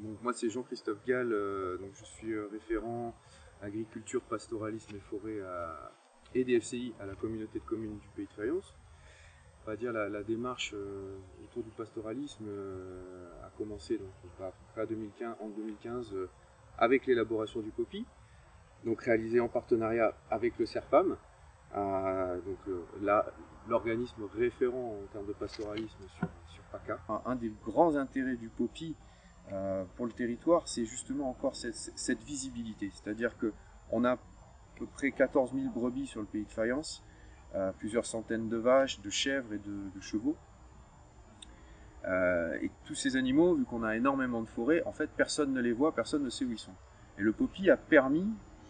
Donc moi c'est Jean-Christophe Gall, donc je suis référent agriculture, pastoralisme et forêt et DFCI à la communauté de communes du Pays de Fayence. On va dire la démarche autour du pastoralisme a commencé donc, à peu près en 2015 avec l'élaboration du POPI, donc réalisé en partenariat avec le CERPAM, l'organisme référent en termes de pastoralisme sur PACA. Un des grands intérêts du POPI pour le territoire, c'est justement encore cette visibilité. C'est-à-dire qu'on a à peu près 14 000 brebis sur le Pays de Fayence, plusieurs centaines de vaches, de chèvres et de chevaux. Et tous ces animaux, vu qu'on a énormément de forêts, en fait, personne ne les voit, personne ne sait où ils sont. Et le POPI a permis,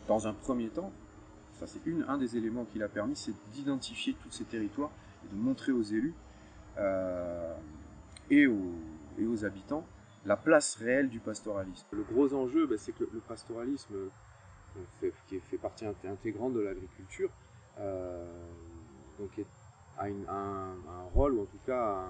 dans un premier temps, ça c'est un des éléments qu'il a permis, c'est d'identifier tous ces territoires et de montrer aux élus et aux habitants la place réelle du pastoralisme. Le gros enjeu, c'est que le pastoralisme fait partie intégrante de l'agriculture, donc a un rôle, ou en tout cas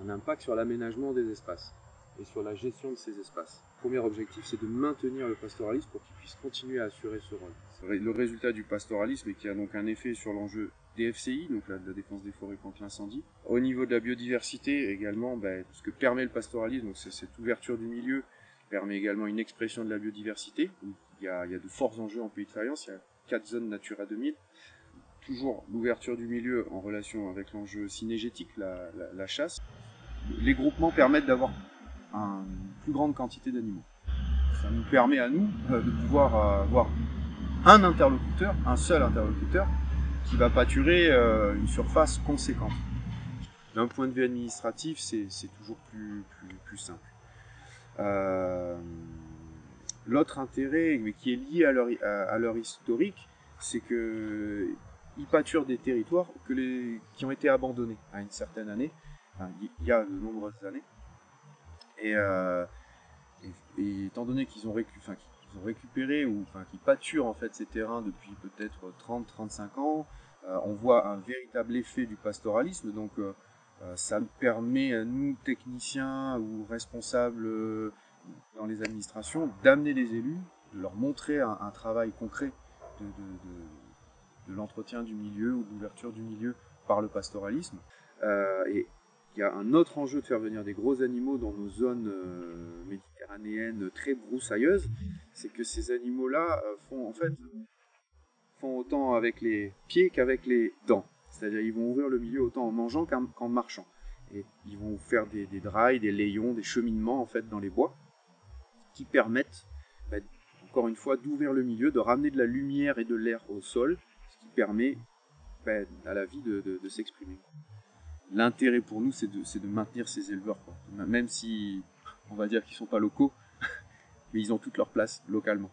un impact sur l'aménagement des espaces et sur la gestion de ces espaces. Le premier objectif, c'est de maintenir le pastoralisme pour qu'il puisse continuer à assurer ce rôle. Le résultat du pastoralisme, et qui a donc un effet sur l'enjeu DFCI, donc la défense des forêts contre l'incendie. Au niveau de la biodiversité également, ce que permet le pastoralisme, donc c'est cette ouverture du milieu, permet également une expression de la biodiversité. Il y a de forts enjeux en Pays de Fayence, il y a 4 zones Natura 2000. Toujours l'ouverture du milieu en relation avec l'enjeu synégétique, la chasse. Les groupements permettent d'avoir une plus grande quantité d'animaux. Ça nous permet à nous de pouvoir avoir un seul interlocuteur, qui va pâturer une surface conséquente. D'un point de vue administratif, c'est toujours plus simple. L'autre intérêt, mais qui est lié à leur historique, c'est qu'ils pâturent des territoires qui ont été abandonnés à une certaine année, il y a de nombreuses années. Et étant donné qu'ils ont récupéré ou qu'ils pâturent en fait ces terrains depuis peut-être 30-35 ans, on voit un véritable effet du pastoralisme. Donc ça permet à nous, techniciens ou responsables dans les administrations, d'amener les élus, de leur montrer un travail concret de l'entretien du milieu ou de l'ouverture du milieu par le pastoralisme. Et il y a un autre enjeu de faire venir des gros animaux dans nos zones méditerranéennes très broussailleuses, c'est que ces animaux-là font autant avec les pieds qu'avec les dents. C'est-à-dire qu'ils vont ouvrir le milieu autant en mangeant qu'en marchant. Et ils vont faire des drailles, des layons, des cheminements en fait dans les bois qui permettent, encore une fois, d'ouvrir le milieu, de ramener de la lumière et de l'air au sol, ce qui permet à la vie de s'exprimer. L'intérêt pour nous, c'est de maintenir ces éleveurs, quoi. Même si on va dire qu'ils ne sont pas locaux, mais ils ont toute leur place localement.